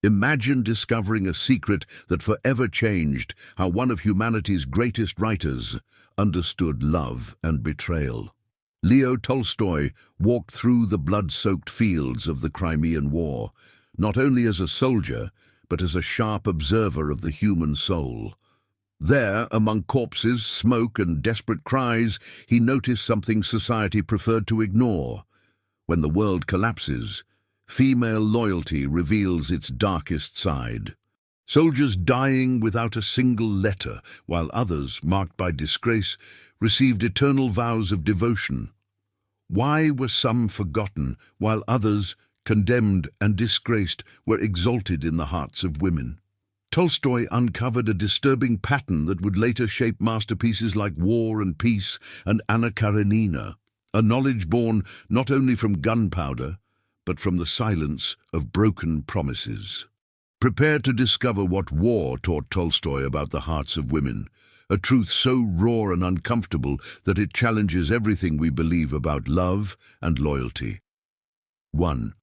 Imagine discovering a secret that forever changed how one of humanity's greatest writers understood love and betrayal. Leo Tolstoy walked through the blood-soaked fields of the Crimean War, not only as a soldier, but as a sharp observer of the human soul. There, among corpses, smoke, and desperate cries, he noticed something society preferred to ignore. When the world collapses, female loyalty reveals its darkest side. Soldiers dying without a single letter, while others, marked by disgrace, received eternal vows of devotion. Why were some forgotten, while others, condemned and disgraced, were exalted in the hearts of women? Tolstoy uncovered a disturbing pattern that would later shape masterpieces like War and Peace and Anna Karenina, a knowledge born not only from gunpowder, but from the silence of broken promises. Prepare to discover what war taught Tolstoy about the hearts of women, a truth so raw and uncomfortable that it challenges everything we believe about love and loyalty. 1.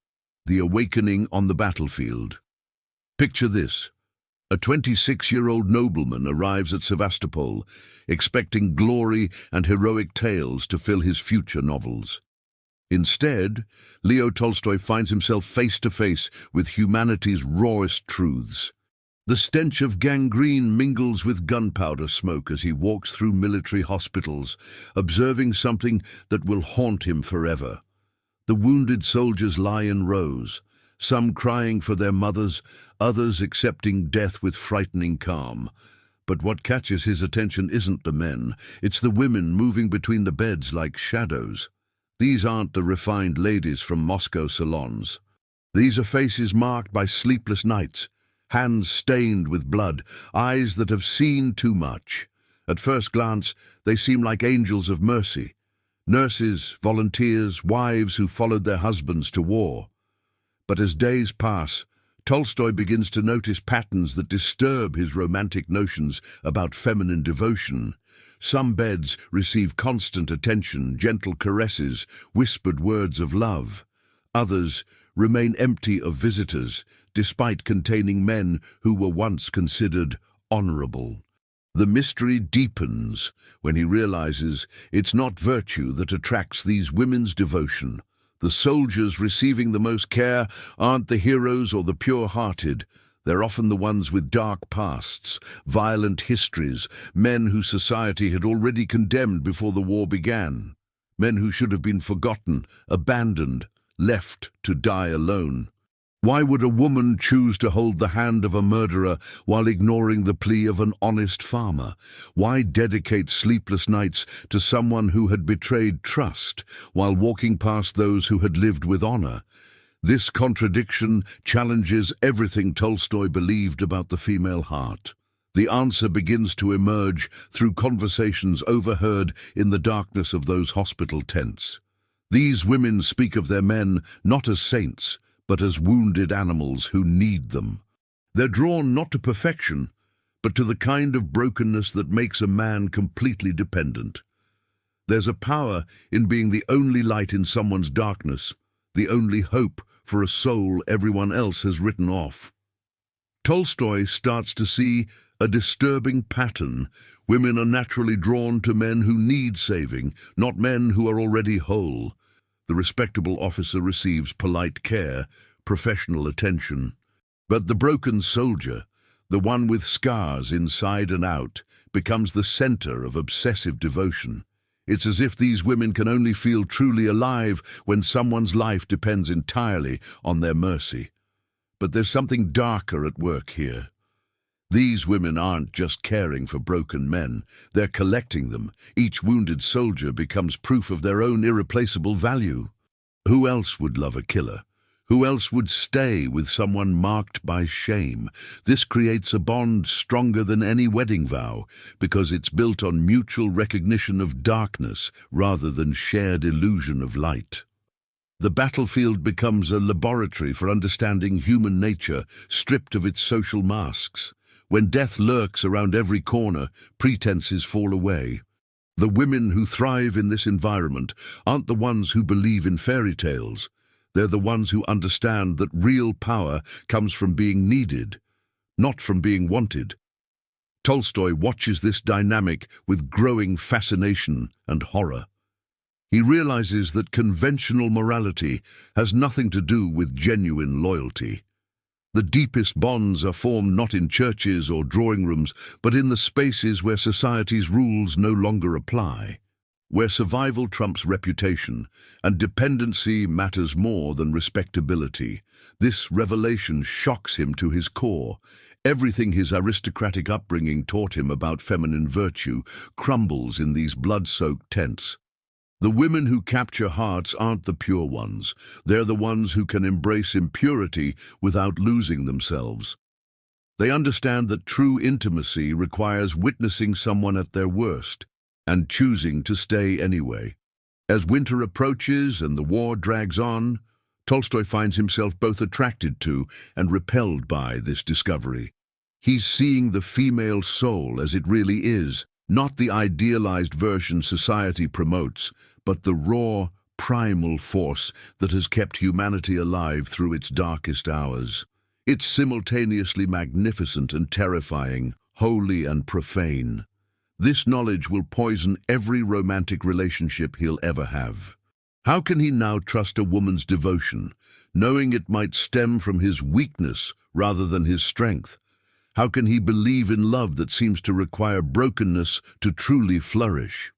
The awakening on the battlefield. Picture this. A 26-year-old nobleman arrives at Sevastopol, expecting glory and heroic tales to fill his future novels. Instead, Leo Tolstoy finds himself face to face with humanity's rawest truths. The stench of gangrene mingles with gunpowder smoke as he walks through military hospitals, observing something that will haunt him forever. The wounded soldiers lie in rows, some crying for their mothers, others accepting death with frightening calm. But what catches his attention isn't the men, it's the women moving between the beds like shadows. These aren't the refined ladies from Moscow salons. These are faces marked by sleepless nights, hands stained with blood, eyes that have seen too much. At first glance, they seem like angels of mercy. Nurses, volunteers, wives who followed their husbands to war. But as days pass, Tolstoy begins to notice patterns that disturb his romantic notions about feminine devotion. Some beds receive constant attention, gentle caresses, whispered words of love. Others remain empty of visitors, despite containing men who were once considered honorable. The mystery deepens when he realizes it's not virtue that attracts these women's devotion. The soldiers receiving the most care aren't the heroes or the pure-hearted. They're often the ones with dark pasts, violent histories, men whose society had already condemned before the war began. Men who should have been forgotten, abandoned, left to die alone. Why would a woman choose to hold the hand of a murderer while ignoring the plea of an honest farmer? Why dedicate sleepless nights to someone who had betrayed trust while walking past those who had lived with honor? This contradiction challenges everything Tolstoy believed about the female heart. The answer begins to emerge through conversations overheard in the darkness of those hospital tents. These women speak of their men not as saints, but as wounded animals who need them. They're drawn not to perfection, but to the kind of brokenness that makes a man completely dependent. There's a power in being the only light in someone's darkness, the only hope for a soul everyone else has written off. Tolstoy starts to see a disturbing pattern. Women are naturally drawn to men who need saving, not men who are already whole. The respectable officer receives polite care, professional attention. But the broken soldier, the one with scars inside and out, becomes the center of obsessive devotion. It's as if these women can only feel truly alive when someone's life depends entirely on their mercy. But there's something darker at work here. These women aren't just caring for broken men, they're collecting them. Each wounded soldier becomes proof of their own irreplaceable value. Who else would love a killer? Who else would stay with someone marked by shame? This creates a bond stronger than any wedding vow, because it's built on mutual recognition of darkness rather than shared illusion of light. The battlefield becomes a laboratory for understanding human nature, stripped of its social masks. When death lurks around every corner, pretenses fall away. The women who thrive in this environment aren't the ones who believe in fairy tales. They're the ones who understand that real power comes from being needed, not from being wanted. Tolstoy watches this dynamic with growing fascination and horror. He realizes that conventional morality has nothing to do with genuine loyalty. The deepest bonds are formed not in churches or drawing rooms, but in the spaces where society's rules no longer apply, where survival trumps reputation and dependency matters more than respectability. This revelation shocks him to his core. Everything his aristocratic upbringing taught him about feminine virtue crumbles in these blood-soaked tents. The women who capture hearts aren't the pure ones. They're the ones who can embrace impurity without losing themselves. They understand that true intimacy requires witnessing someone at their worst and choosing to stay anyway. As winter approaches and the war drags on, Tolstoy finds himself both attracted to and repelled by this discovery. He's seeing the female soul as it really is, not the idealized version society promotes, but the raw, primal force that has kept humanity alive through its darkest hours. It's simultaneously magnificent and terrifying, holy and profane. This knowledge will poison every romantic relationship he'll ever have. How can he now trust a woman's devotion, knowing it might stem from his weakness rather than his strength? How can he believe in love that seems to require brokenness to truly flourish?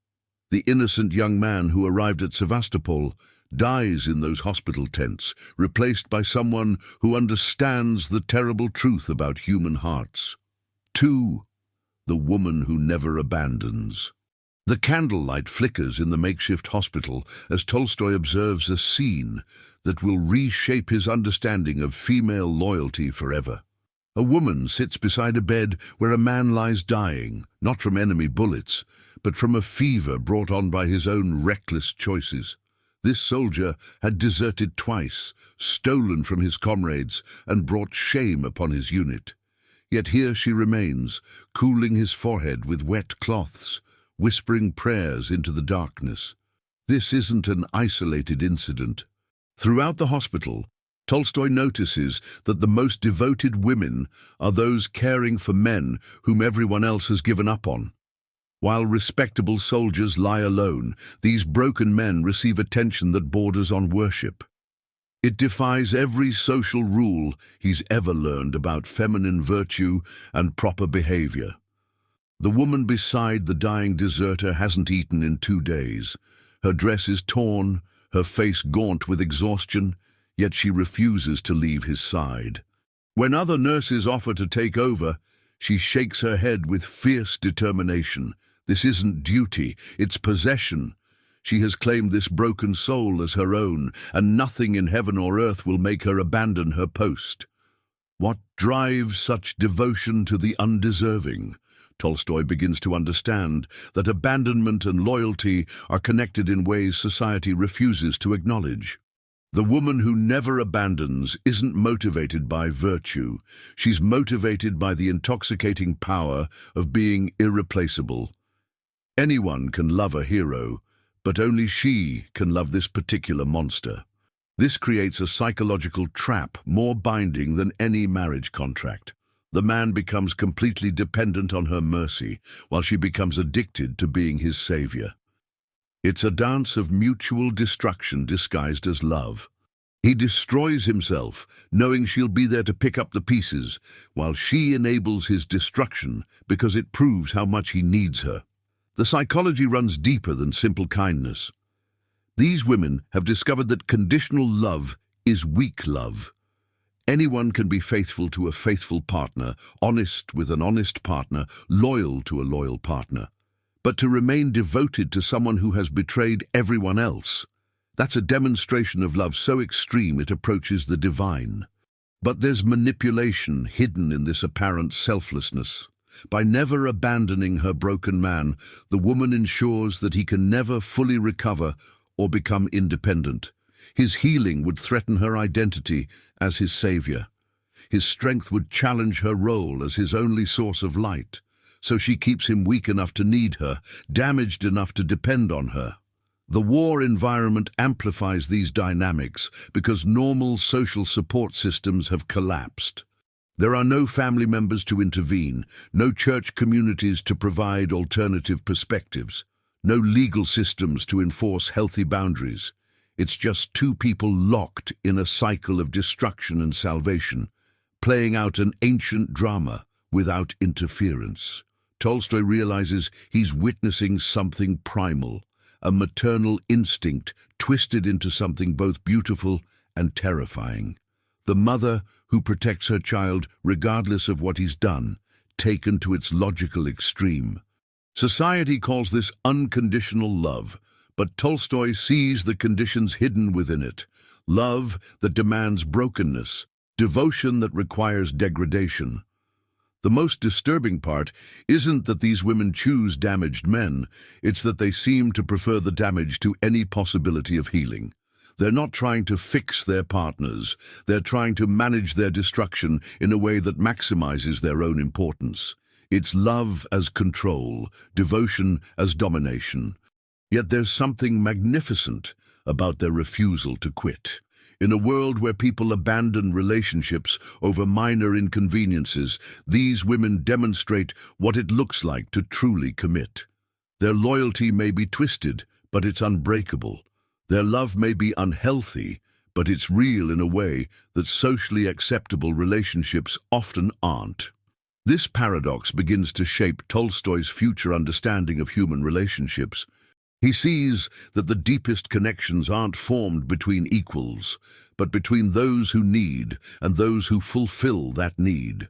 The innocent young man who arrived at Sevastopol dies in those hospital tents, replaced by someone who understands the terrible truth about human hearts. 2. The woman who never abandons. The candlelight flickers in the makeshift hospital as Tolstoy observes a scene that will reshape his understanding of female loyalty forever. A woman sits beside a bed where a man lies dying, not from enemy bullets, but from a fever brought on by his own reckless choices. This soldier had deserted twice, stolen from his comrades, and brought shame upon his unit. Yet here she remains, cooling his forehead with wet cloths, whispering prayers into the darkness. This isn't an isolated incident. Throughout the hospital, Tolstoy notices that the most devoted women are those caring for men whom everyone else has given up on. While respectable soldiers lie alone, these broken men receive attention that borders on worship. It defies every social rule he's ever learned about feminine virtue and proper behavior. The woman beside the dying deserter hasn't eaten in 2 days. Her dress is torn, her face gaunt with exhaustion, yet she refuses to leave his side. When other nurses offer to take over, she shakes her head with fierce determination. This isn't duty, it's possession. She has claimed this broken soul as her own, and nothing in heaven or earth will make her abandon her post. What drives such devotion to the undeserving? Tolstoy begins to understand that abandonment and loyalty are connected in ways society refuses to acknowledge. The woman who never abandons isn't motivated by virtue. She's motivated by the intoxicating power of being irreplaceable. Anyone can love a hero, but only she can love this particular monster. This creates a psychological trap more binding than any marriage contract. The man becomes completely dependent on her mercy, while she becomes addicted to being his savior. It's a dance of mutual destruction disguised as love. He destroys himself, knowing she'll be there to pick up the pieces, while she enables his destruction because it proves how much he needs her. The psychology runs deeper than simple kindness. These women have discovered that conditional love is weak love. Anyone can be faithful to a faithful partner, honest with an honest partner, loyal to a loyal partner. But to remain devoted to someone who has betrayed everyone else, that's a demonstration of love so extreme it approaches the divine. But there's manipulation hidden in this apparent selflessness. By never abandoning her broken man, the woman ensures that he can never fully recover or become independent. His healing would threaten her identity as his savior. His strength would challenge her role as his only source of light. So she keeps him weak enough to need her, damaged enough to depend on her. The war environment amplifies these dynamics because normal social support systems have collapsed. There are no family members to intervene, no church communities to provide alternative perspectives, no legal systems to enforce healthy boundaries. It's just two people locked in a cycle of destruction and salvation, playing out an ancient drama without interference. Tolstoy realizes he's witnessing something primal, a maternal instinct twisted into something both beautiful and terrifying. The mother who protects her child regardless of what he's done, taken to its logical extreme. Society calls this unconditional love, but Tolstoy sees the conditions hidden within it. Love that demands brokenness, devotion that requires degradation. The most disturbing part isn't that these women choose damaged men, it's that they seem to prefer the damage to any possibility of healing. They're not trying to fix their partners, they're trying to manage their destruction in a way that maximizes their own importance. It's love as control, devotion as domination. Yet there's something magnificent about their refusal to quit. In a world where people abandon relationships over minor inconveniences, these women demonstrate what it looks like to truly commit. Their loyalty may be twisted, but it's unbreakable. Their love may be unhealthy, but it's real in a way that socially acceptable relationships often aren't. This paradox begins to shape Tolstoy's future understanding of human relationships. He sees that the deepest connections aren't formed between equals, but between those who need and those who fulfill that need.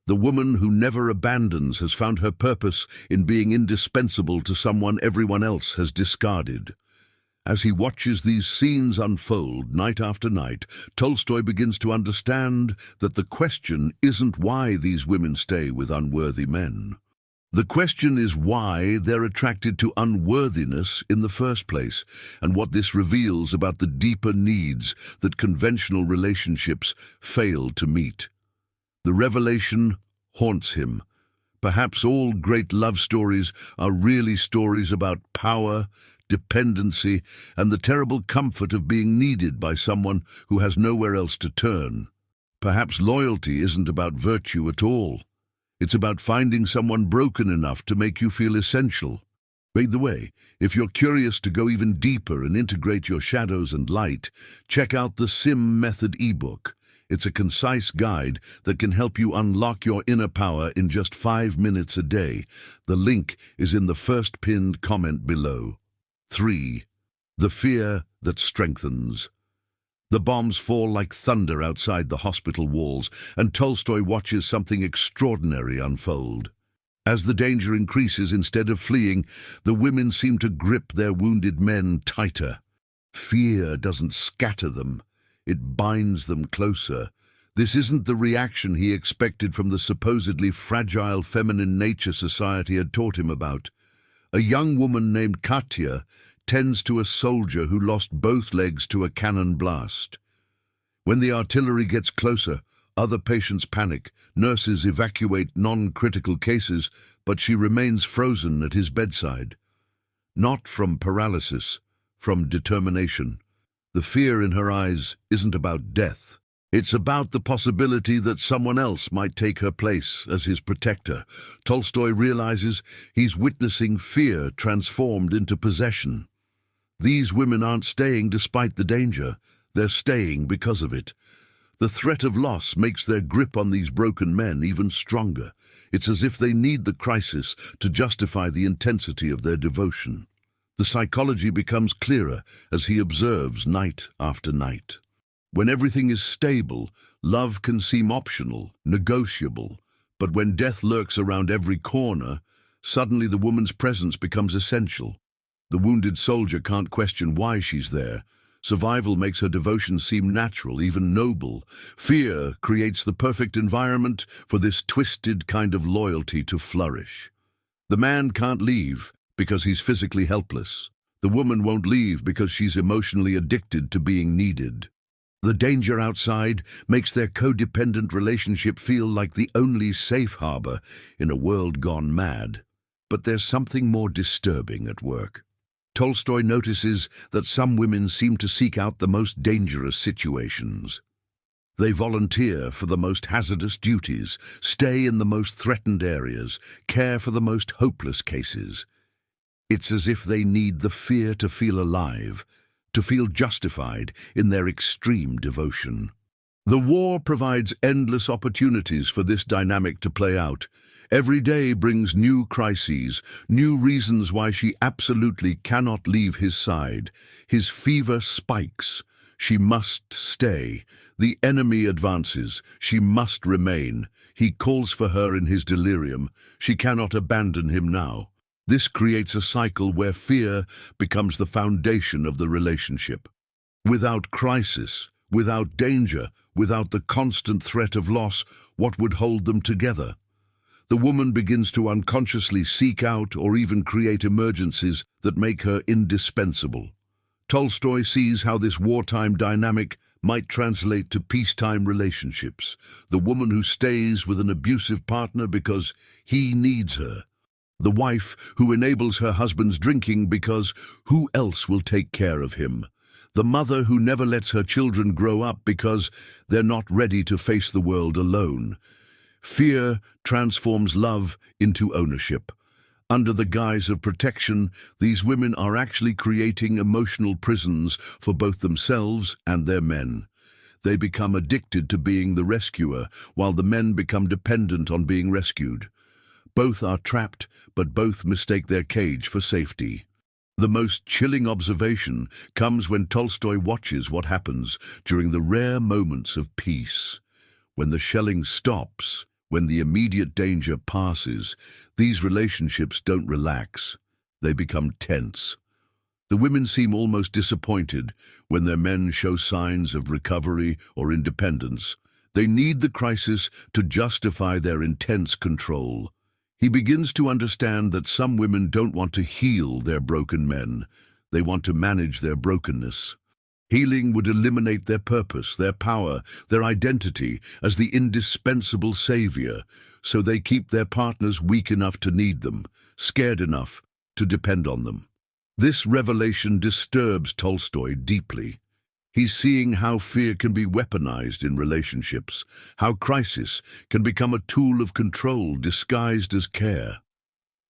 The woman who never abandons has found her purpose in being indispensable to someone everyone else has discarded. As he watches these scenes unfold night after night, Tolstoy begins to understand that the question isn't why these women stay with unworthy men. The question is why they're attracted to unworthiness in the first place, and what this reveals about the deeper needs that conventional relationships fail to meet. The revelation haunts him. Perhaps all great love stories are really stories about power, dependency, and the terrible comfort of being needed by someone who has nowhere else to turn. Perhaps loyalty isn't about virtue at all. It's about finding someone broken enough to make you feel essential. By the way, if you're curious to go even deeper and integrate your shadows and light, check out the Sim Method ebook. It's a concise guide that can help you unlock your inner power in just 5 minutes a day. The link is in the first pinned comment below. 3. The fear that strengthens. The bombs fall like thunder outside the hospital walls, and Tolstoy watches something extraordinary unfold. As the danger increases, instead of fleeing, the women seem to grip their wounded men tighter. Fear doesn't scatter them, it binds them closer. This isn't the reaction he expected from the supposedly fragile feminine nature society had taught him about. A young woman named Katya tends to a soldier who lost both legs to a cannon blast. When the artillery gets closer, other patients panic, nurses evacuate non-critical cases, but she remains frozen at his bedside. Not from paralysis, from determination. The fear in her eyes isn't about death. It's about the possibility that someone else might take her place as his protector. Tolstoy realizes he's witnessing fear transformed into possession. These women aren't staying despite the danger, they're staying because of it. The threat of loss makes their grip on these broken men even stronger. It's as if they need the crisis to justify the intensity of their devotion. The psychology becomes clearer as he observes night after night. When everything is stable, love can seem optional, negotiable. But when death lurks around every corner, suddenly the woman's presence becomes essential. The wounded soldier can't question why she's there. Survival makes her devotion seem natural, even noble. Fear creates the perfect environment for this twisted kind of loyalty to flourish. The man can't leave because he's physically helpless. The woman won't leave because she's emotionally addicted to being needed. The danger outside makes their codependent relationship feel like the only safe harbor in a world gone mad. But there's something more disturbing at work. Tolstoy notices that some women seem to seek out the most dangerous situations. They volunteer for the most hazardous duties, stay in the most threatened areas, care for the most hopeless cases. It's as if they need the fear to feel alive, to feel justified in their extreme devotion. The war provides endless opportunities for this dynamic to play out. Every day brings new crises, new reasons why she absolutely cannot leave his side. His fever spikes. She must stay. The enemy advances. She must remain. He calls for her in his delirium. She cannot abandon him now. This creates a cycle where fear becomes the foundation of the relationship. Without crisis, without danger, without the constant threat of loss, what would hold them together? The woman begins to unconsciously seek out or even create emergencies that make her indispensable. Tolstoy sees how this wartime dynamic might translate to peacetime relationships. The woman who stays with an abusive partner because he needs her. The wife who enables her husband's drinking because who else will take care of him? The mother who never lets her children grow up because they're not ready to face the world alone. Fear transforms love into ownership. Under the guise of protection, these women are actually creating emotional prisons for both themselves and their men. They become addicted to being the rescuer, while the men become dependent on being rescued. Both are trapped, but both mistake their cage for safety. The most chilling observation comes when Tolstoy watches what happens during the rare moments of peace. When the shelling stops, when the immediate danger passes, these relationships don't relax. They become tense. The women seem almost disappointed when their men show signs of recovery or independence. They need the crisis to justify their intense control. He begins to understand that some women don't want to heal their broken men. They want to manage their brokenness. Healing would eliminate their purpose, their power, their identity as the indispensable savior, so they keep their partners weak enough to need them, scared enough to depend on them. This revelation disturbs Tolstoy deeply. He's seeing how fear can be weaponized in relationships, how crisis can become a tool of control disguised as care.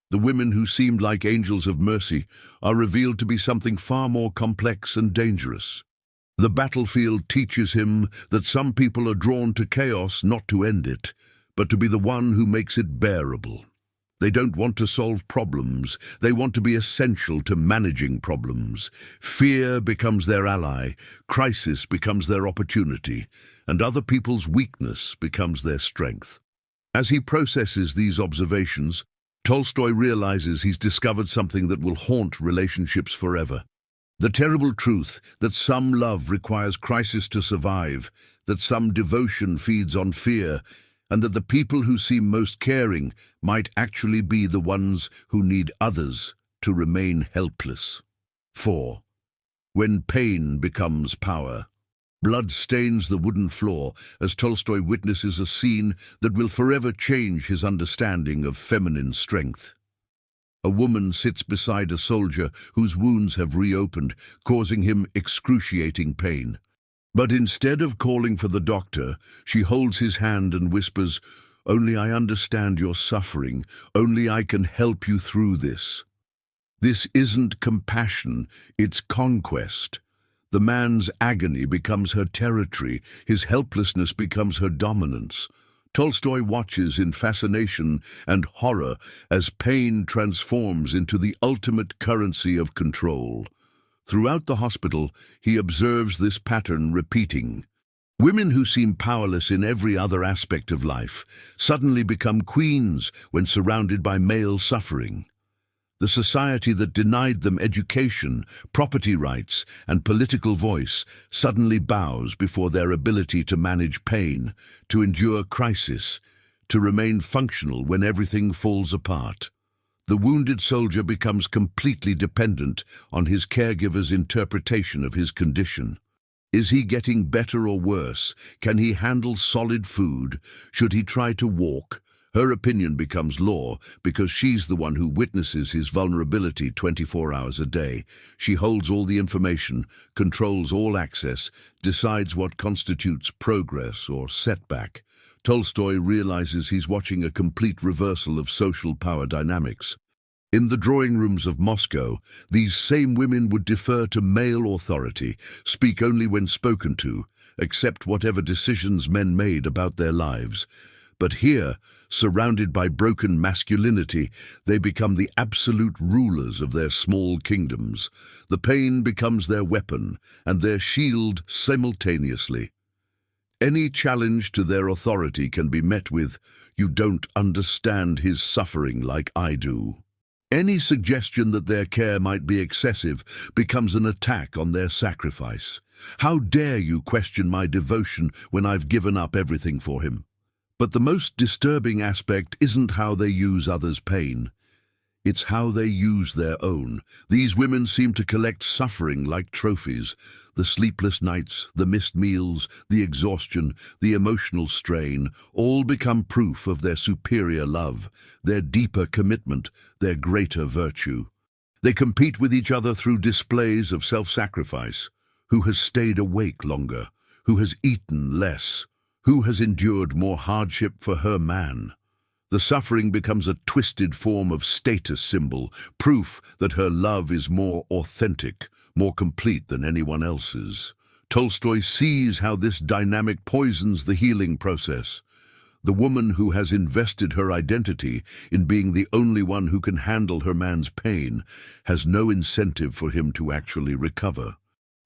The women who seemed like angels of mercy are revealed to be something far more complex and dangerous. The battlefield teaches him that some people are drawn to chaos not to end it, but to be the one who makes it bearable. They don't want to solve problems, they want to be essential to managing problems. Fear becomes their ally, crisis becomes their opportunity, and other people's weakness becomes their strength. As he processes these observations, Tolstoy realizes he's discovered something that will haunt relationships forever. The terrible truth that some love requires crisis to survive, that some devotion feeds on fear, and that the people who seem most caring might actually be the ones who need others to remain helpless. 4. When pain becomes power. Blood stains the wooden floor as Tolstoy witnesses a scene that will forever change his understanding of feminine strength. A woman sits beside a soldier whose wounds have reopened, causing him excruciating pain. But instead of calling for the doctor, she holds his hand and whispers, "Only I understand your suffering. Only I can help you through this." This isn't compassion, it's conquest. The man's agony becomes her territory, his helplessness becomes her dominance. Tolstoy watches in fascination and horror as pain transforms into the ultimate currency of control. Throughout the hospital, he observes this pattern repeating. Women who seem powerless in every other aspect of life suddenly become queens when surrounded by male suffering. The society that denied them education, property rights, and political voice suddenly bows before their ability to manage pain, to endure crisis, to remain functional when everything falls apart. The wounded soldier becomes completely dependent on his caregiver's interpretation of his condition. Is he getting better or worse? Can he handle solid food? Should he try to walk? Her opinion becomes law because she's the one who witnesses his vulnerability 24 hours a day. She holds all the information, controls all access, decides what constitutes progress or setback. Tolstoy realizes he's watching a complete reversal of social power dynamics. In the drawing rooms of Moscow, these same women would defer to male authority, speak only when spoken to, accept whatever decisions men made about their lives. But here, surrounded by broken masculinity, they become the absolute rulers of their small kingdoms. The pain becomes their weapon and their shield simultaneously. Any challenge to their authority can be met with, "You don't understand his suffering like I do." Any suggestion that their care might be excessive becomes an attack on their sacrifice. "How dare you question my devotion when I've given up everything for him?" But the most disturbing aspect isn't how they use others' pain. It's how they use their own. These women seem to collect suffering like trophies. The sleepless nights, the missed meals, the exhaustion, the emotional strain, all become proof of their superior love, their deeper commitment, their greater virtue. They compete with each other through displays of self-sacrifice. Who has stayed awake longer? Who has eaten less? Who has endured more hardship for her man? The suffering becomes a twisted form of status symbol, proof that her love is more authentic, more complete than anyone else's. Tolstoy sees how this dynamic poisons the healing process. The woman who has invested her identity in being the only one who can handle her man's pain has no incentive for him to actually recover.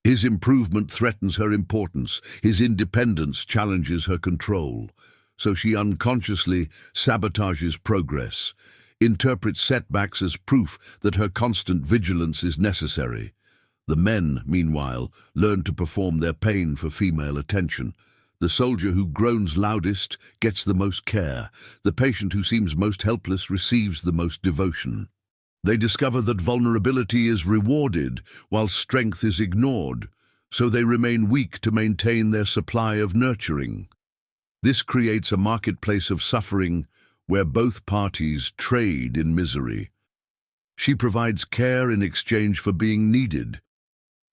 His improvement threatens her importance, his independence challenges her control. So she unconsciously sabotages progress, interprets setbacks as proof that her constant vigilance is necessary. The men, meanwhile, learn to perform their pain for female attention. The soldier who groans loudest gets the most care. The patient who seems most helpless receives the most devotion. They discover that vulnerability is rewarded while strength is ignored, so they remain weak to maintain their supply of nurturing. This creates a marketplace of suffering where both parties trade in misery. She provides care in exchange for being needed.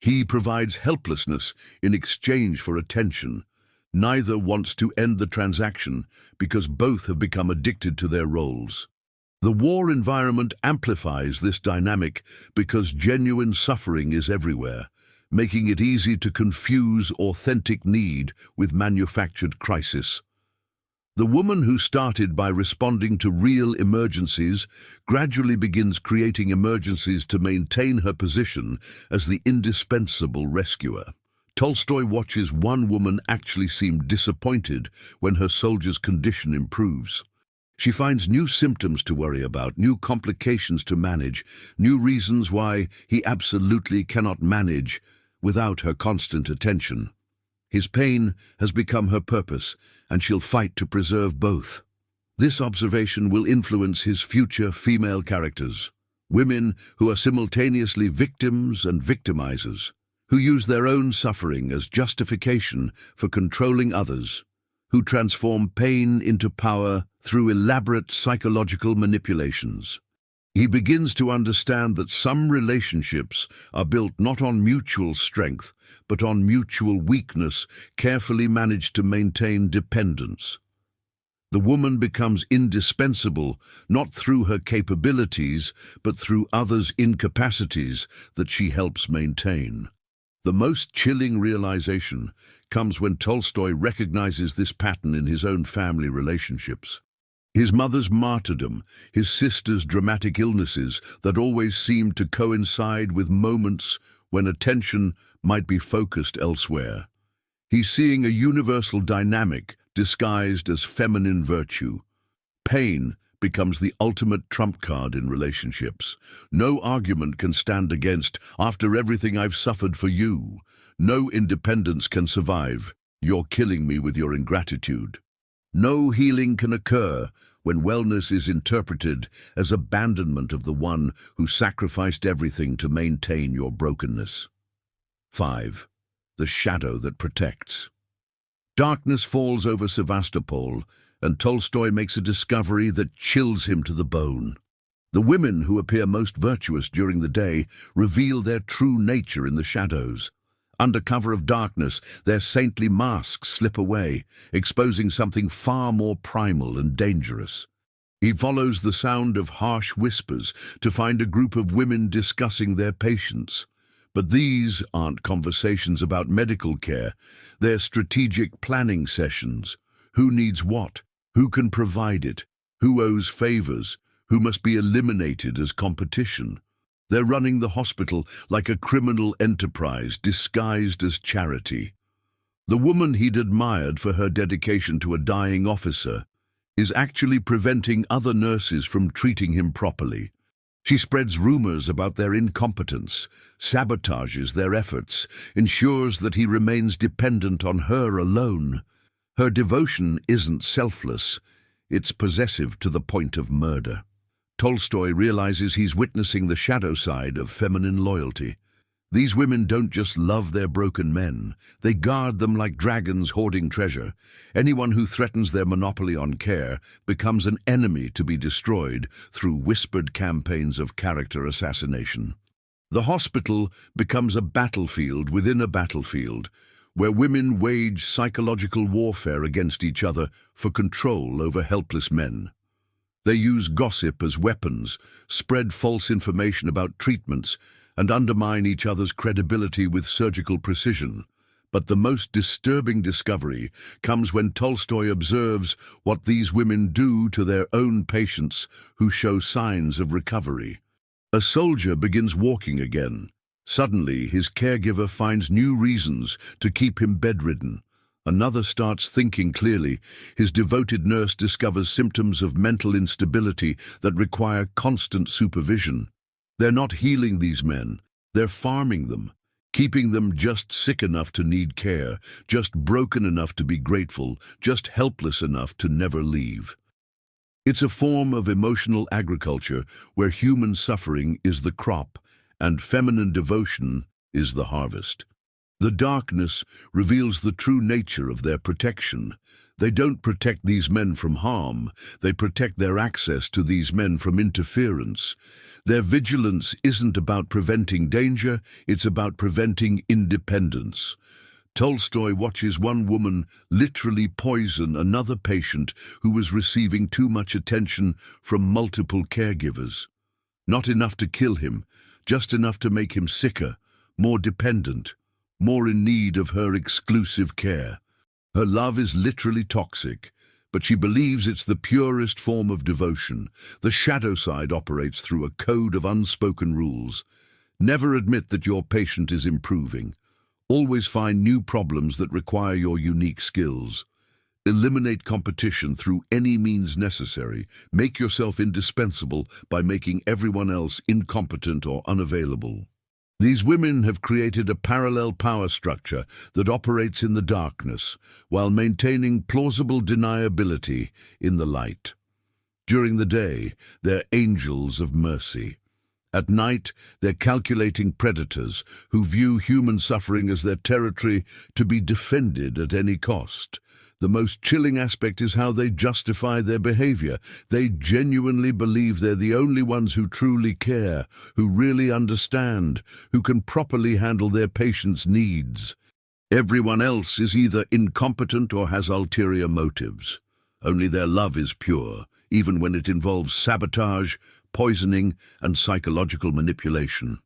He provides helplessness in exchange for attention. Neither wants to end the transaction because both have become addicted to their roles. The war environment amplifies this dynamic because genuine suffering is everywhere, making it easy to confuse authentic need with manufactured crisis. The woman who started by responding to real emergencies gradually begins creating emergencies to maintain her position as the indispensable rescuer. Tolstoy watches one woman actually seem disappointed when her soldier's condition improves. She finds new symptoms to worry about, new complications to manage, new reasons why he absolutely cannot manage without her constant attention. His pain has become her purpose, and she'll fight to preserve both. This observation will influence his future female characters, women who are simultaneously victims and victimizers, who use their own suffering as justification for controlling others, who transform pain into power through elaborate psychological manipulations. He begins to understand that some relationships are built not on mutual strength, but on mutual weakness, carefully managed to maintain dependence. The woman becomes indispensable, not through her capabilities, but through others' incapacities that she helps maintain. The most chilling realization comes when Tolstoy recognizes this pattern in his own family relationships. His mother's martyrdom, his sister's dramatic illnesses that always seemed to coincide with moments when attention might be focused elsewhere. He's seeing a universal dynamic disguised as feminine virtue. Pain becomes the ultimate trump card in relationships. No argument can stand against, "After everything I've suffered for you." No independence can survive, "You're killing me with your ingratitude." No healing can occur when wellness is interpreted as abandonment of the one who sacrificed everything to maintain your brokenness. 5. The shadow that protects. Darkness falls over Sevastopol, and Tolstoy makes a discovery that chills him to the bone. The women who appear most virtuous during the day reveal their true nature in the shadows. Under cover of darkness, their saintly masks slip away, exposing something far more primal and dangerous. He follows the sound of harsh whispers to find a group of women discussing their patients. But these aren't conversations about medical care, they're strategic planning sessions. Who needs what? Who can provide it? Who owes favors? Who must be eliminated as competition? They're running the hospital like a criminal enterprise disguised as charity. The woman he'd admired for her dedication to a dying officer is actually preventing other nurses from treating him properly. She spreads rumors about their incompetence, sabotages their efforts, ensures that he remains dependent on her alone. Her devotion isn't selfless, it's possessive to the point of murder. Tolstoy realizes he's witnessing the shadow side of feminine loyalty. These women don't just love their broken men, they guard them like dragons hoarding treasure. Anyone who threatens their monopoly on care becomes an enemy to be destroyed through whispered campaigns of character assassination. The hospital becomes a battlefield within a battlefield, where women wage psychological warfare against each other for control over helpless men. They use gossip as weapons, spread false information about treatments, and undermine each other's credibility with surgical precision. But the most disturbing discovery comes when Tolstoy observes what these women do to their own patients who show signs of recovery. A soldier begins walking again. Suddenly, his caregiver finds new reasons to keep him bedridden. Another starts thinking clearly. His devoted nurse discovers symptoms of mental instability that require constant supervision. They're not healing these men, they're farming them, keeping them just sick enough to need care, just broken enough to be grateful, just helpless enough to never leave. It's a form of emotional agriculture where human suffering is the crop and feminine devotion is the harvest. The darkness reveals the true nature of their protection. They don't protect these men from harm, they protect their access to these men from interference. Their vigilance isn't about preventing danger, it's about preventing independence. Tolstoy watches one woman literally poison another patient who was receiving too much attention from multiple caregivers. Not enough to kill him, just enough to make him sicker, more dependent, more in need of her exclusive care. Her love is literally toxic, but she believes it's the purest form of devotion. The shadow side operates through a code of unspoken rules. Never admit that your patient is improving. Always find new problems that require your unique skills. Eliminate competition through any means necessary. Make yourself indispensable by making everyone else incompetent or unavailable. These women have created a parallel power structure that operates in the darkness while maintaining plausible deniability in the light. During the day, they're angels of mercy. At night, they're calculating predators who view human suffering as their territory to be defended at any cost. The most chilling aspect is how they justify their behavior. They genuinely believe they're the only ones who truly care, who really understand, who can properly handle their patients' needs. Everyone else is either incompetent or has ulterior motives. Only their love is pure, even when it involves sabotage, poisoning, and psychological manipulation.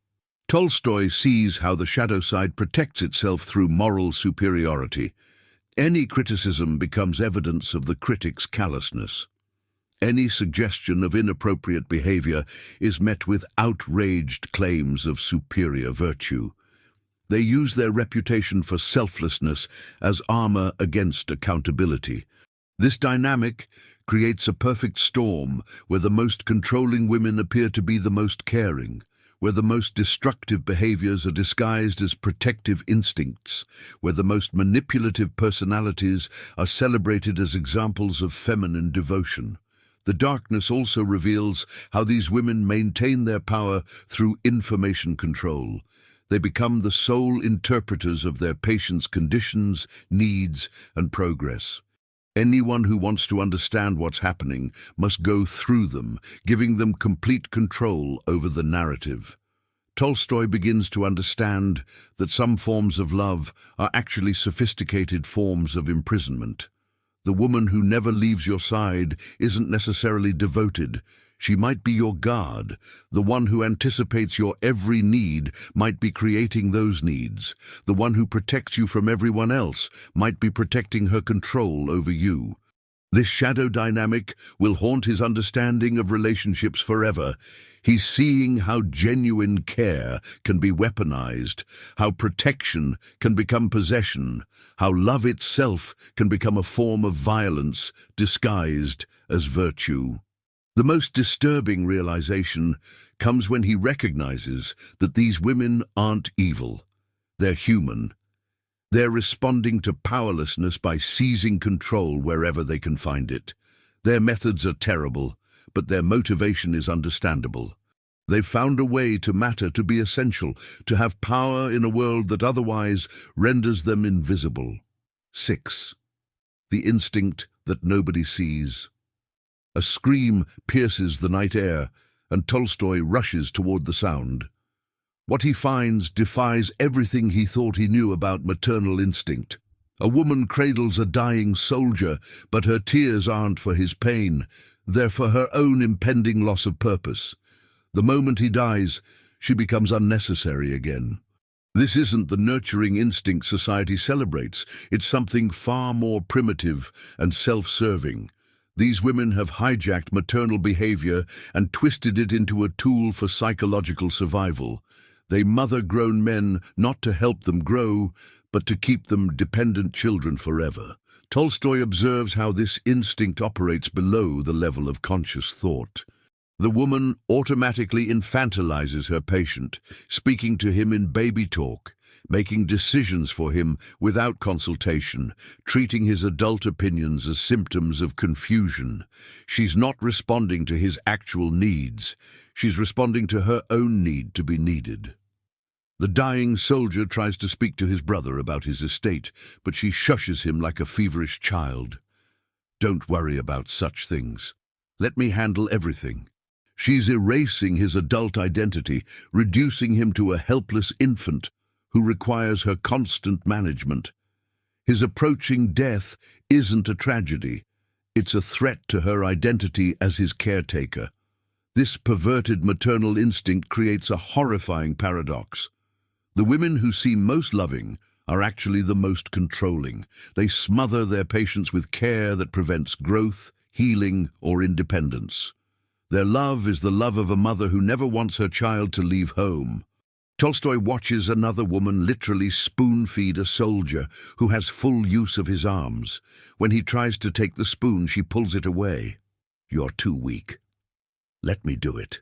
Tolstoy sees how the shadow side protects itself through moral superiority. Any criticism becomes evidence of the critic's callousness. Any suggestion of inappropriate behavior is met with outraged claims of superior virtue. They use their reputation for selflessness as armor against accountability. This dynamic creates a perfect storm where the most controlling women appear to be the most caring, where the most destructive behaviors are disguised as protective instincts, where the most manipulative personalities are celebrated as examples of feminine devotion. The darkness also reveals how these women maintain their power through information control. They become the sole interpreters of their patients' conditions, needs, and progress. Anyone who wants to understand what's happening must go through them, giving them complete control over the narrative. Tolstoy begins to understand that some forms of love are actually sophisticated forms of imprisonment. The woman who never leaves your side isn't necessarily devoted. She might be your guard. The one who anticipates your every need might be creating those needs. The one who protects you from everyone else might be protecting her control over you. This shadow dynamic will haunt his understanding of relationships forever. He's seeing how genuine care can be weaponized, how protection can become possession, how love itself can become a form of violence disguised as virtue. The most disturbing realization comes when he recognizes that these women aren't evil. They're human. They're responding to powerlessness by seizing control wherever they can find it. Their methods are terrible, but their motivation is understandable. They've found a way to matter, to be essential, to have power in a world that otherwise renders them invisible. 6. The instinct that nobody sees. A scream pierces the night air, and Tolstoy rushes toward the sound. What he finds defies everything he thought he knew about maternal instinct. A woman cradles a dying soldier, but her tears aren't for his pain. They're for her own impending loss of purpose. The moment he dies, she becomes unnecessary again. This isn't the nurturing instinct society celebrates. It's something far more primitive and self-serving. These women have hijacked maternal behavior and twisted it into a tool for psychological survival. They mother grown men not to help them grow, but to keep them dependent children forever. Tolstoy observes how this instinct operates below the level of conscious thought. The woman automatically infantilizes her patient, speaking to him in baby talk, making decisions for him without consultation, treating his adult opinions as symptoms of confusion. She's not responding to his actual needs. She's responding to her own need to be needed. The dying soldier tries to speak to his brother about his estate, but she shushes him like a feverish child. "Don't worry about such things. Let me handle everything." She's erasing his adult identity, reducing him to a helpless infant who requires her constant management. His approaching death isn't a tragedy. It's a threat to her identity as his caretaker. This perverted maternal instinct creates a horrifying paradox. The women who seem most loving are actually the most controlling. They smother their patients with care that prevents growth, healing, or independence. Their love is the love of a mother who never wants her child to leave home. Tolstoy watches another woman literally spoon-feed a soldier who has full use of his arms. When he tries to take the spoon, she pulls it away. "You're too weak. Let me do it."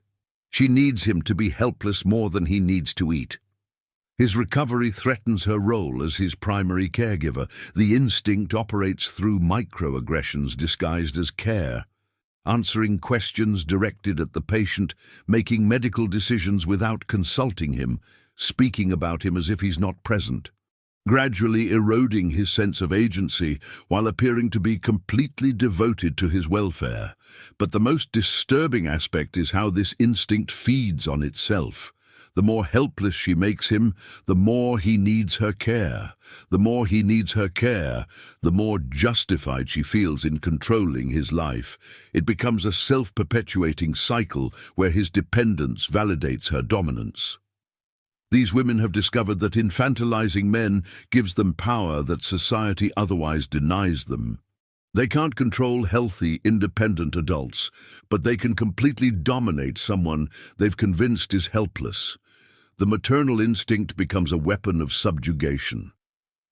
She needs him to be helpless more than he needs to eat. His recovery threatens her role as his primary caregiver. The instinct operates through microaggressions disguised as care, answering questions directed at the patient, making medical decisions without consulting him, speaking about him as if he's not present, gradually eroding his sense of agency while appearing to be completely devoted to his welfare. But the most disturbing aspect is how this instinct feeds on itself. The more helpless she makes him, the more he needs her care. The more he needs her care, the more justified she feels in controlling his life. It becomes a self-perpetuating cycle where his dependence validates her dominance. These women have discovered that infantilizing men gives them power that society otherwise denies them. They can't control healthy, independent adults, but they can completely dominate someone they've convinced is helpless. The maternal instinct becomes a weapon of subjugation.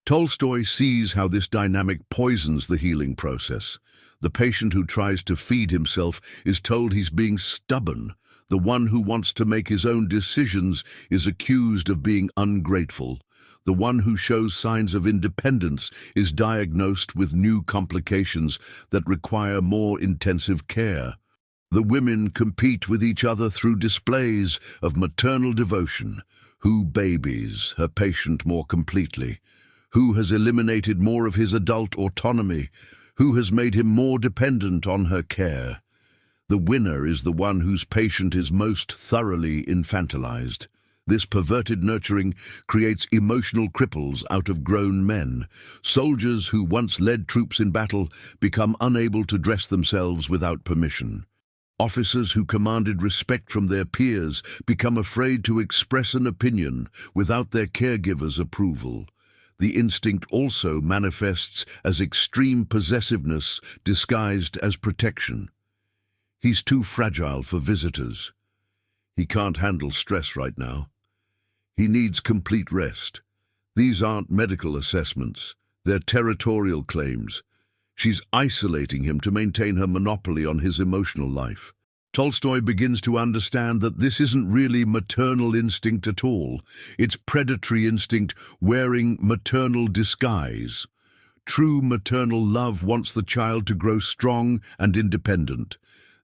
Tolstoy sees how this dynamic poisons the healing process. The patient who tries to feed himself is told he's being stubborn. The one who wants to make his own decisions is accused of being ungrateful. The one who shows signs of independence is diagnosed with new complications that require more intensive care. The women compete with each other through displays of maternal devotion. Who babies her patient more completely? Who has eliminated more of his adult autonomy? Who has made him more dependent on her care? The winner is the one whose patient is most thoroughly infantilized. This perverted nurturing creates emotional cripples out of grown men. Soldiers who once led troops in battle become unable to dress themselves without permission. Officers who commanded respect from their peers become afraid to express an opinion without their caregiver's approval. The instinct also manifests as extreme possessiveness disguised as protection. He's too fragile for visitors. He can't handle stress right now. He needs complete rest. These aren't medical assessments. They're territorial claims. She's isolating him to maintain her monopoly on his emotional life. Tolstoy begins to understand that this isn't really maternal instinct at all. It's predatory instinct wearing maternal disguise. True maternal love wants the child to grow strong and independent.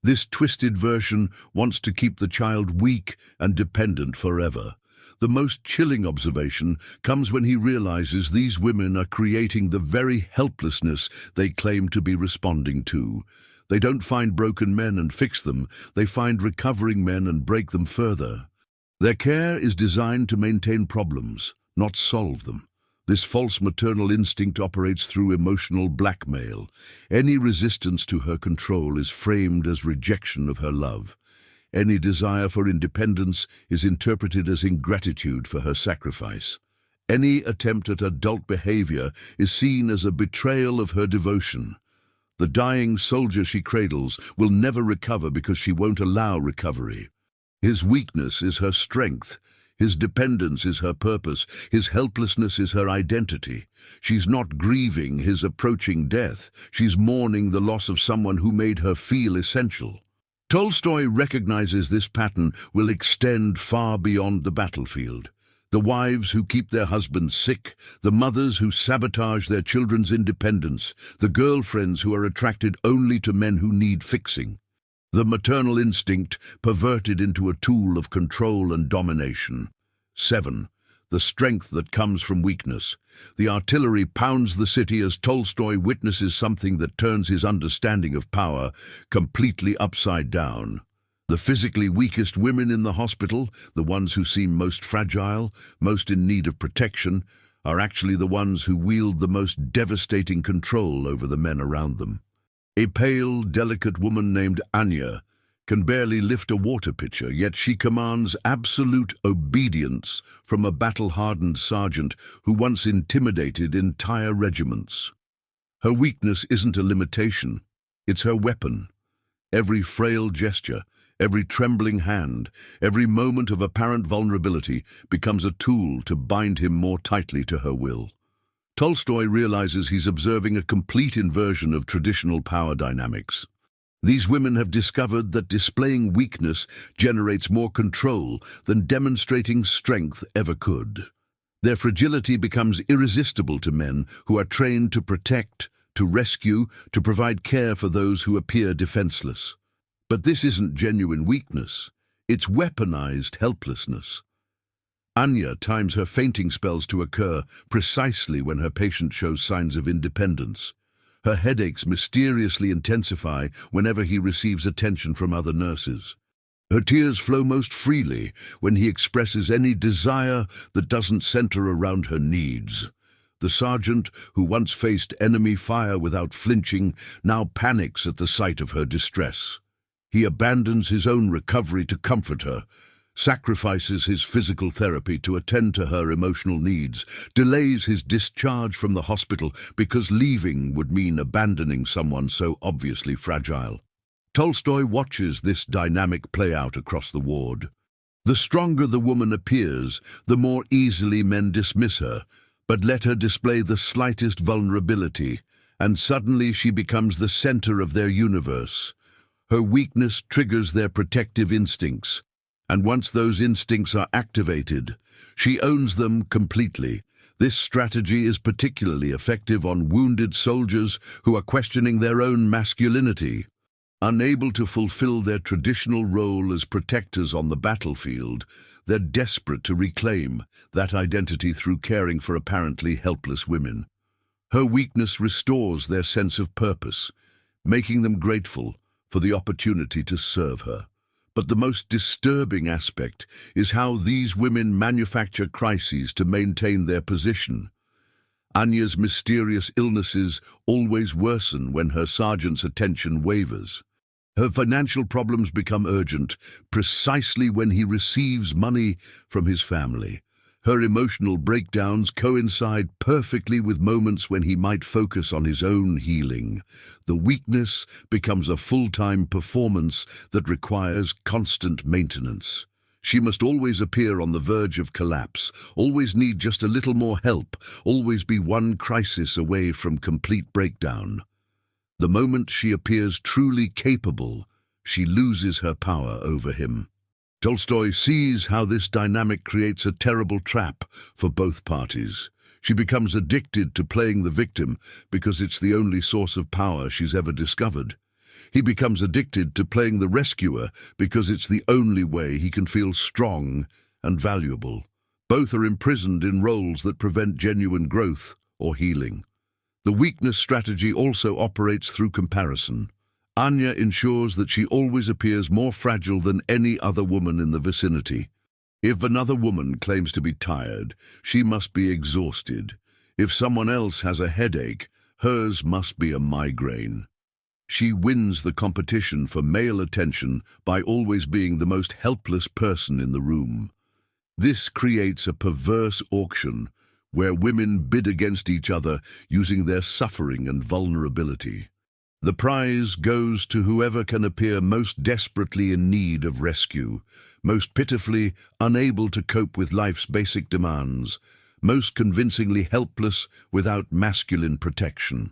This twisted version wants to keep the child weak and dependent forever. The most chilling observation comes when he realizes these women are creating the very helplessness they claim to be responding to. They don't find broken men and fix them, they find recovering men and break them further. Their care is designed to maintain problems, not solve them. This false maternal instinct operates through emotional blackmail. Any resistance to her control is framed as rejection of her love. Any desire for independence is interpreted as ingratitude for her sacrifice. Any attempt at adult behavior is seen as a betrayal of her devotion. The dying soldier she cradles will never recover because she won't allow recovery. His weakness is her strength. His dependence is her purpose. His helplessness is her identity. She's not grieving his approaching death. She's mourning the loss of someone who made her feel essential. Tolstoy recognizes this pattern will extend far beyond the battlefield. The wives who keep their husbands sick, the mothers who sabotage their children's independence, the girlfriends who are attracted only to men who need fixing. The maternal instinct perverted into a tool of control and domination. 7. The strength that comes from weakness. The artillery pounds the city as Tolstoy witnesses something that turns his understanding of power completely upside down. The physically weakest women in the hospital, the ones who seem most fragile, most in need of protection, are actually the ones who wield the most devastating control over the men around them. A pale, delicate woman named Anya can barely lift a water pitcher, yet she commands absolute obedience from a battle-hardened sergeant who once intimidated entire regiments. Her weakness isn't a limitation, it's her weapon. Every frail gesture, every trembling hand, every moment of apparent vulnerability becomes a tool to bind him more tightly to her will. Tolstoy realizes he's observing a complete inversion of traditional power dynamics. These women have discovered that displaying weakness generates more control than demonstrating strength ever could. Their fragility becomes irresistible to men who are trained to protect, to rescue, to provide care for those who appear defenseless. But this isn't genuine weakness, it's weaponized helplessness. Anya times her fainting spells to occur precisely when her patient shows signs of independence. Her headaches mysteriously intensify whenever he receives attention from other nurses. Her tears flow most freely when he expresses any desire that doesn't center around her needs. The sergeant, who once faced enemy fire without flinching, now panics at the sight of her distress. He abandons his own recovery to comfort her, sacrifices his physical therapy to attend to her emotional needs, delays his discharge from the hospital because leaving would mean abandoning someone so obviously fragile. Tolstoy watches this dynamic play out across the ward. The stronger the woman appears, the more easily men dismiss her, but let her display the slightest vulnerability, and suddenly she becomes the center of their universe. Her weakness triggers their protective instincts, and once those instincts are activated, she owns them completely. This strategy is particularly effective on wounded soldiers who are questioning their own masculinity. Unable to fulfill their traditional role as protectors on the battlefield, they're desperate to reclaim that identity through caring for apparently helpless women. Her weakness restores their sense of purpose, making them grateful for the opportunity to serve her. But the most disturbing aspect is how these women manufacture crises to maintain their position. Anya's mysterious illnesses always worsen when her sergeant's attention wavers. Her financial problems become urgent precisely when he receives money from his family. Her emotional breakdowns coincide perfectly with moments when he might focus on his own healing. The weakness becomes a full-time performance that requires constant maintenance. She must always appear on the verge of collapse, always need just a little more help, always be one crisis away from complete breakdown. The moment she appears truly capable, she loses her power over him. Tolstoy sees how this dynamic creates a terrible trap for both parties. She becomes addicted to playing the victim because it's the only source of power she's ever discovered. He becomes addicted to playing the rescuer because it's the only way he can feel strong and valuable. Both are imprisoned in roles that prevent genuine growth or healing. The weakness strategy also operates through comparison. Anya ensures that she always appears more fragile than any other woman in the vicinity. If another woman claims to be tired, she must be exhausted. If someone else has a headache, hers must be a migraine. She wins the competition for male attention by always being the most helpless person in the room. This creates a perverse auction where women bid against each other using their suffering and vulnerability. The prize goes to whoever can appear most desperately in need of rescue, most pitifully unable to cope with life's basic demands, most convincingly helpless without masculine protection.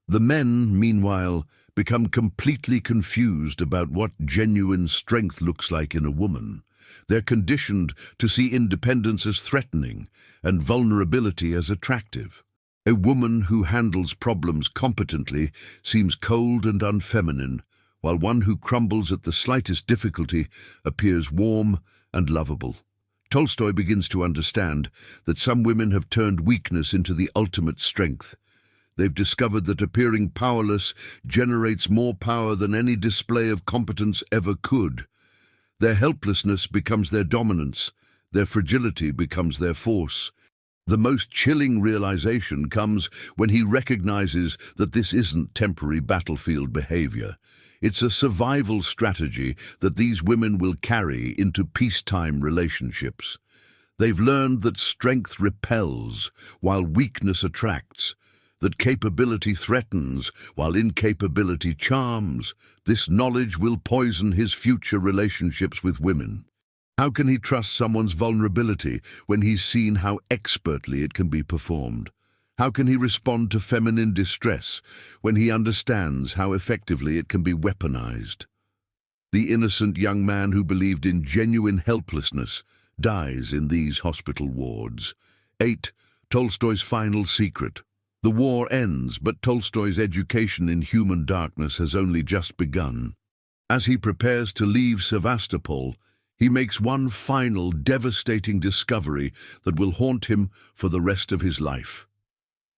The men, meanwhile, become completely confused about what genuine strength looks like in a woman. They're conditioned to see independence as threatening and vulnerability as attractive. A woman who handles problems competently seems cold and unfeminine, while one who crumbles at the slightest difficulty appears warm and lovable. Tolstoy begins to understand that some women have turned weakness into the ultimate strength. They've discovered that appearing powerless generates more power than any display of competence ever could. Their helplessness becomes their dominance, their fragility becomes their force. The most chilling realization comes when he recognizes that this isn't temporary battlefield behavior. It's a survival strategy that these women will carry into peacetime relationships. They've learned that strength repels while weakness attracts, that capability threatens while incapability charms. This knowledge will poison his future relationships with women. How can he trust someone's vulnerability when he's seen how expertly it can be performed? How can he respond to feminine distress when he understands how effectively it can be weaponized? The innocent young man who believed in genuine helplessness dies in these hospital wards. 8. Tolstoy's final secret. The war ends, but Tolstoy's education in human darkness has only just begun. As he prepares to leave Sevastopol, he makes one final devastating discovery that will haunt him for the rest of his life.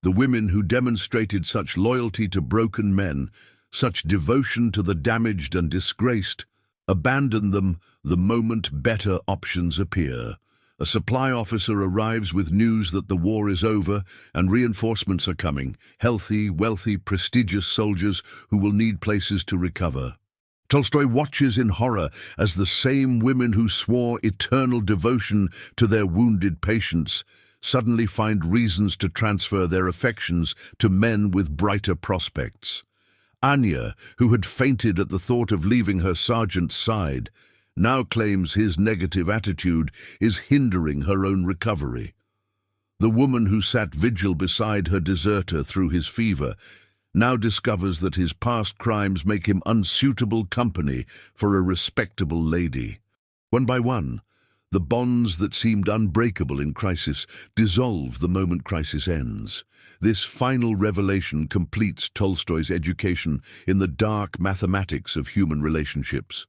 The women who demonstrated such loyalty to broken men, such devotion to the damaged and disgraced, abandon them the moment better options appear. A supply officer arrives with news that the war is over and reinforcements are coming, healthy, wealthy, prestigious soldiers who will need places to recover. Tolstoy watches in horror as the same women who swore eternal devotion to their wounded patients suddenly find reasons to transfer their affections to men with brighter prospects. Anya, who had fainted at the thought of leaving her sergeant's side, now claims his negative attitude is hindering her own recovery. The woman who sat vigil beside her deserter through his fever now discovers that his past crimes make him unsuitable company for a respectable lady. One by one, the bonds that seemed unbreakable in crisis dissolve the moment crisis ends. This final revelation completes Tolstoy's education in the dark mathematics of human relationships.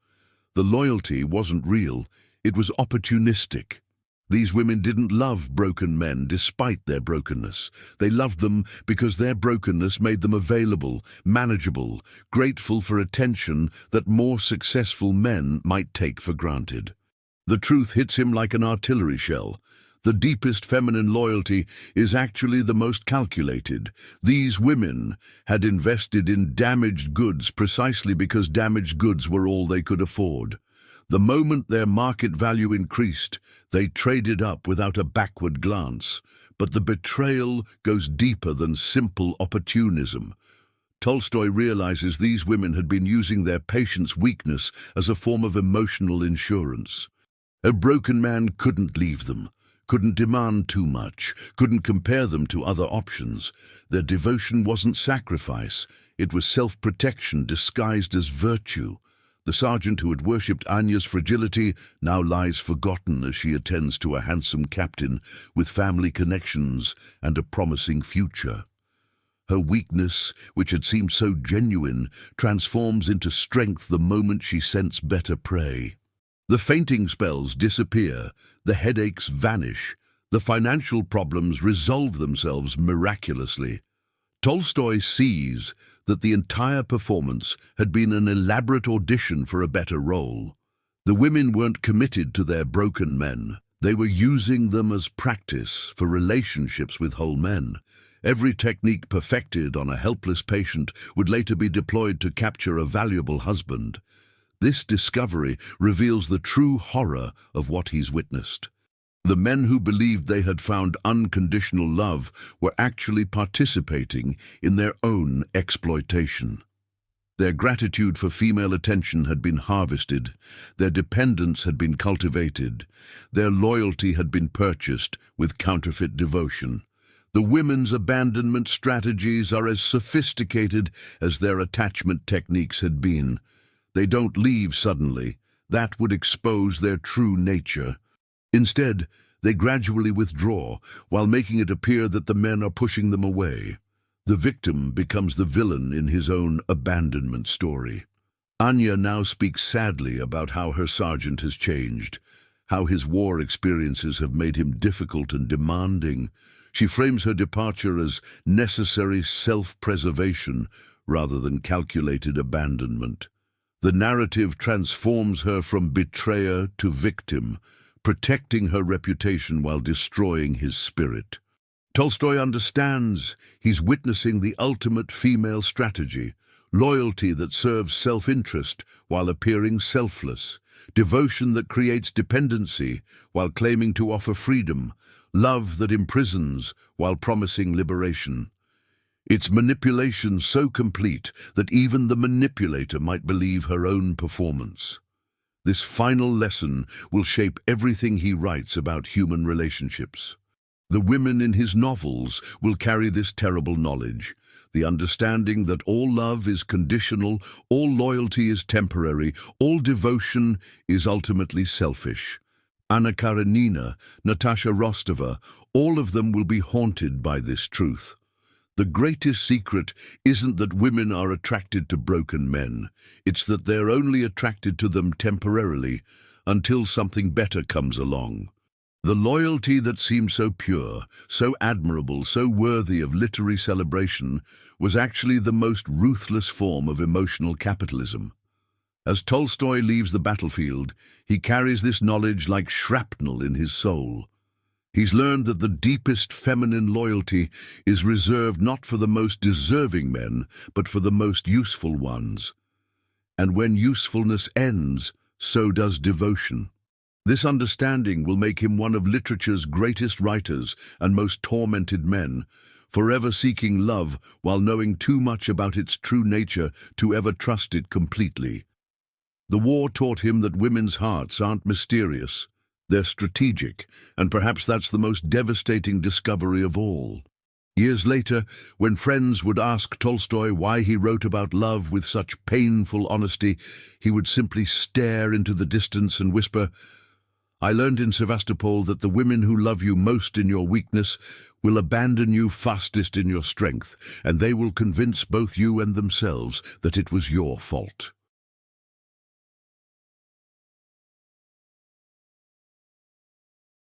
The loyalty wasn't real, it was opportunistic. These women didn't love broken men despite their brokenness. They loved them because their brokenness made them available, manageable, grateful for attention that more successful men might take for granted. The truth hits him like an artillery shell. The deepest feminine loyalty is actually the most calculated. These women had invested in damaged goods precisely because damaged goods were all they could afford. The moment their market value increased, they traded up without a backward glance. But the betrayal goes deeper than simple opportunism. Tolstoy realizes these women had been using their patient's weakness as a form of emotional insurance. A broken man couldn't leave them, couldn't demand too much, couldn't compare them to other options. Their devotion wasn't sacrifice, it was self-protection disguised as virtue. The sergeant who had worshipped Anya's fragility now lies forgotten as she attends to a handsome captain with family connections and a promising future. Her weakness, which had seemed so genuine, transforms into strength the moment she scents better prey. The fainting spells disappear, the headaches vanish, the financial problems resolve themselves miraculously. Tolstoy sees that the entire performance had been an elaborate audition for a better role. The women weren't committed to their broken men. They were using them as practice for relationships with whole men. Every technique perfected on a helpless patient would later be deployed to capture a valuable husband. This discovery reveals the true horror of what he's witnessed. The men who believed they had found unconditional love were actually participating in their own exploitation. Their gratitude for female attention had been harvested, their dependence had been cultivated, their loyalty had been purchased with counterfeit devotion. The women's abandonment strategies are as sophisticated as their attachment techniques had been. They don't leave suddenly. That would expose their true nature. Instead, they gradually withdraw, while making it appear that the men are pushing them away. The victim becomes the villain in his own abandonment story. Anya now speaks sadly about how her sergeant has changed, how his war experiences have made him difficult and demanding. She frames her departure as necessary self-preservation rather than calculated abandonment. The narrative transforms her from betrayer to victim, protecting her reputation while destroying his spirit. Tolstoy understands he's witnessing the ultimate female strategy, loyalty that serves self-interest while appearing selfless, devotion that creates dependency while claiming to offer freedom, love that imprisons while promising liberation. It's manipulation so complete that even the manipulator might believe her own performance. This final lesson will shape everything he writes about human relationships. The women in his novels will carry this terrible knowledge, the understanding that all love is conditional, all loyalty is temporary, all devotion is ultimately selfish. Anna Karenina, Natasha Rostova, all of them will be haunted by this truth. The greatest secret isn't that women are attracted to broken men. It's that they're only attracted to them temporarily, until something better comes along. The loyalty that seemed so pure, so admirable, so worthy of literary celebration was actually the most ruthless form of emotional capitalism. As Tolstoy leaves the battlefield, he carries this knowledge like shrapnel in his soul. He's learned that the deepest feminine loyalty is reserved not for the most deserving men, but for the most useful ones. And when usefulness ends, so does devotion. This understanding will make him one of literature's greatest writers and most tormented men, forever seeking love while knowing too much about its true nature to ever trust it completely. The war taught him that women's hearts aren't mysterious. They're strategic, and perhaps that's the most devastating discovery of all. Years later, when friends would ask Tolstoy why he wrote about love with such painful honesty, he would simply stare into the distance and whisper, "I learned in Sevastopol that the women who love you most in your weakness will abandon you fastest in your strength, and they will convince both you and themselves that it was your fault."